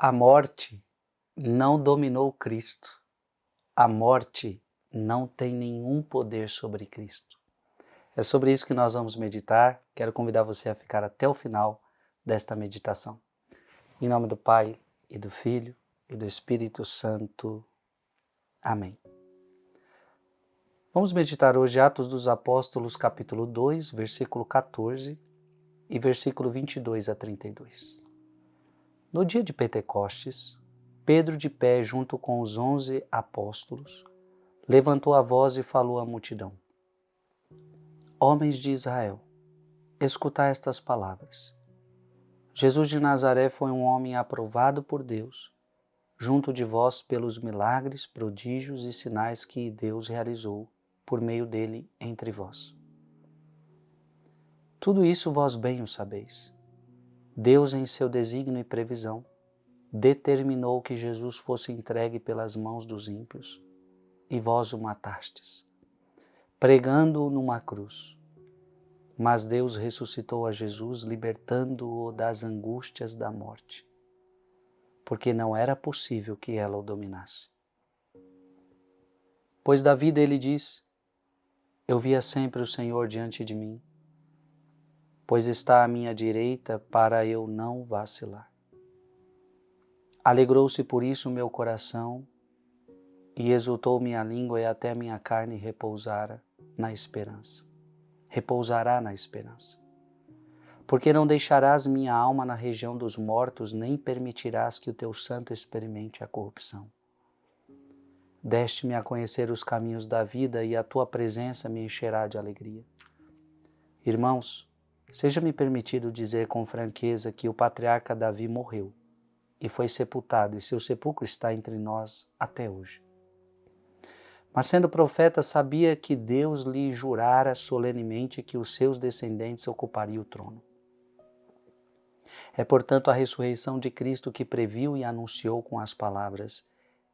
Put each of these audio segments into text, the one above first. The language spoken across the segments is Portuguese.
A morte não dominou Cristo. A morte não tem nenhum poder sobre Cristo. É sobre isso que nós vamos meditar. Quero convidar você a ficar até o final desta meditação. Em nome do Pai, e do Filho, e do Espírito Santo. Amém. Vamos meditar hoje Atos dos Apóstolos, capítulo 2, versículo 14 e versículo 22 a 32. No dia de Pentecostes, Pedro, de pé junto com os 11 apóstolos, levantou a voz e falou à multidão: Homens de Israel, escutai estas palavras. Jesus de Nazaré foi um homem aprovado por Deus, junto de vós pelos milagres, prodígios e sinais que Deus realizou por meio dele entre vós. Tudo isso vós bem o sabeis. Deus, em seu desígnio e previsão, determinou que Jesus fosse entregue pelas mãos dos ímpios, e vós o matastes, pregando-o numa cruz. Mas Deus ressuscitou a Jesus, libertando-o das angústias da morte, porque não era possível que ela o dominasse. Pois da vida ele diz: Eu via sempre o Senhor diante de mim, pois está à minha direita para eu não vacilar. Alegrou-se por isso o meu coração e exultou minha língua e até minha carne repousará na esperança. Porque não deixarás minha alma na região dos mortos, nem permitirás que o teu santo experimente a corrupção. Deste-me a conhecer os caminhos da vida e a tua presença me encherá de alegria. Irmãos, seja-me permitido dizer com franqueza que o patriarca Davi morreu e foi sepultado, e seu sepulcro está entre nós até hoje. Mas sendo profeta, sabia que Deus lhe jurara solenemente que os seus descendentes ocupariam o trono. É, portanto, a ressurreição de Cristo que previu e anunciou com as palavras: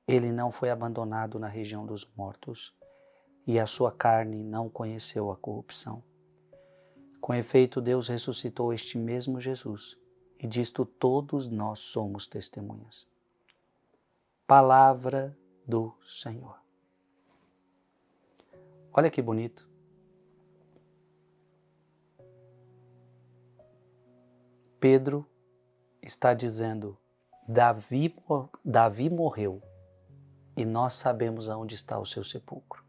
Ele não foi abandonado na região dos mortos, e a sua carne não conheceu a corrupção. Com efeito, Deus ressuscitou este mesmo Jesus, e disto todos nós somos testemunhas. Palavra do Senhor. Olha que bonito. Pedro está dizendo: Davi morreu e nós sabemos aonde está o seu sepulcro.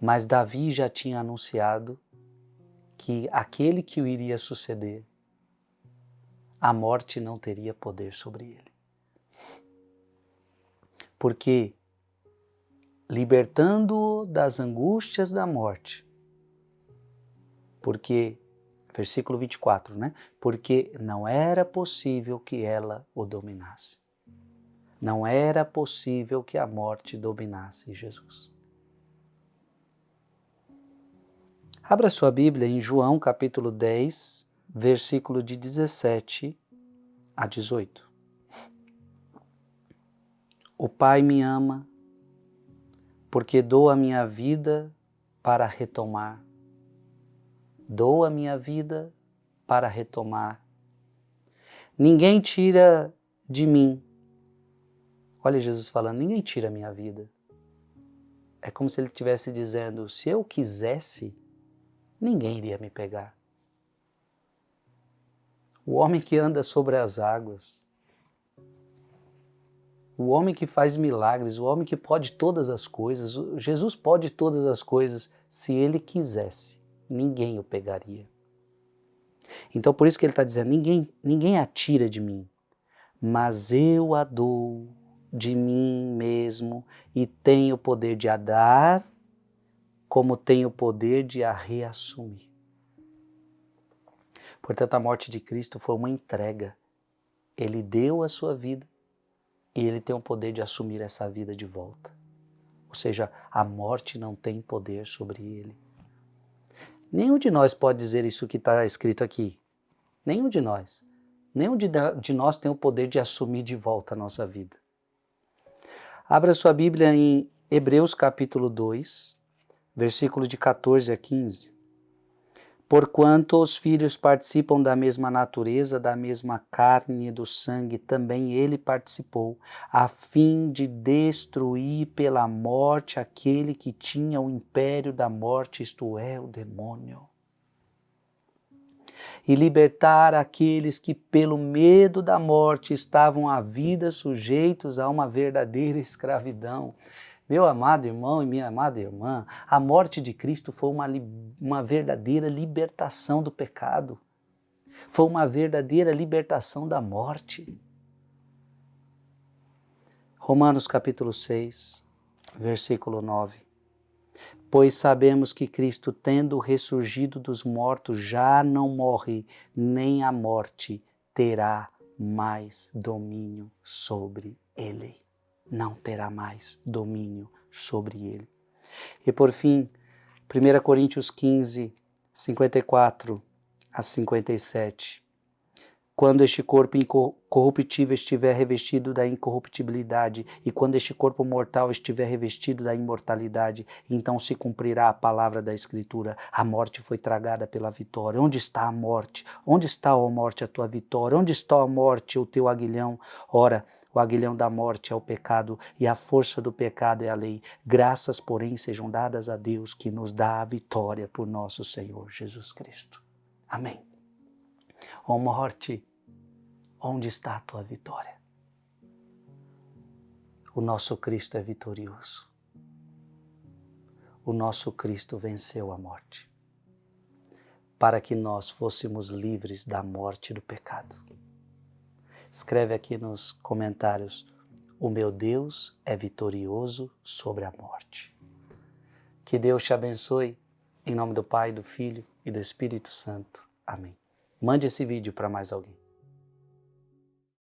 Mas Davi já tinha anunciado que aquele que o iria suceder, a morte não teria poder sobre ele. Porque, libertando-o das angústias da morte, porque, versículo 24, né? Porque não era possível que ela o dominasse. Não era possível que a morte dominasse Jesus. Abra sua Bíblia em João capítulo 10, versículo de 17 a 18. O Pai me ama, porque dou a minha vida para retomar. Dou a minha vida para retomar. Ninguém tira de mim. Olha Jesus falando, ninguém tira a minha vida. É como se ele estivesse dizendo, se eu quisesse, ninguém iria me pegar. O homem que anda sobre as águas, o homem que faz milagres, o homem que pode todas as coisas, Jesus pode todas as coisas, se ele quisesse, ninguém o pegaria. Então por isso que ele está dizendo, ninguém atira de mim, mas eu a dou de mim mesmo e tenho o poder de a dar, como tenho o poder de a reassumir. Portanto, a morte de Cristo foi uma entrega. Ele deu a sua vida e ele tem o poder de assumir essa vida de volta. Ou seja, a morte não tem poder sobre ele. Nenhum de nós pode dizer isso que está escrito aqui. Nenhum de nós. Nenhum de nós tem o poder de assumir de volta a nossa vida. Abra sua Bíblia em Hebreus capítulo 2, versículo de 14 a 15. Porquanto os filhos participam da mesma natureza, da mesma carne e do sangue, também ele participou, a fim de destruir pela morte aquele que tinha o império da morte, isto é, o demônio. E libertar aqueles que, pelo medo da morte, estavam a vida sujeitos a uma verdadeira escravidão. Meu amado irmão e minha amada irmã, a morte de Cristo foi uma verdadeira libertação do pecado. Foi uma verdadeira libertação da morte. Romanos capítulo 6, versículo 9. Pois sabemos que Cristo, tendo ressurgido dos mortos, já não morre, nem a morte terá mais domínio sobre ele. Não terá mais domínio sobre ele. E por fim, 1 Coríntios 15, 54 a 57. Quando este corpo incorruptível estiver revestido da incorruptibilidade, e quando este corpo mortal estiver revestido da imortalidade, então se cumprirá a palavra da Escritura: a morte foi tragada pela vitória. Onde está a morte? Onde está, ó morte, a tua vitória? Onde está a morte, o teu aguilhão? Ora, o aguilhão da morte é o pecado, e a força do pecado é a lei. Graças, porém, sejam dadas a Deus, que nos dá a vitória por nosso Senhor Jesus Cristo. Amém. Ó morte, onde está a tua vitória? O nosso Cristo é vitorioso. O nosso Cristo venceu a morte, para que nós fôssemos livres da morte e do pecado. Escreve aqui nos comentários: o meu Deus é vitorioso sobre a morte. Que Deus te abençoe, em nome do Pai, do Filho e do Espírito Santo. Amém. Mande esse vídeo para mais alguém.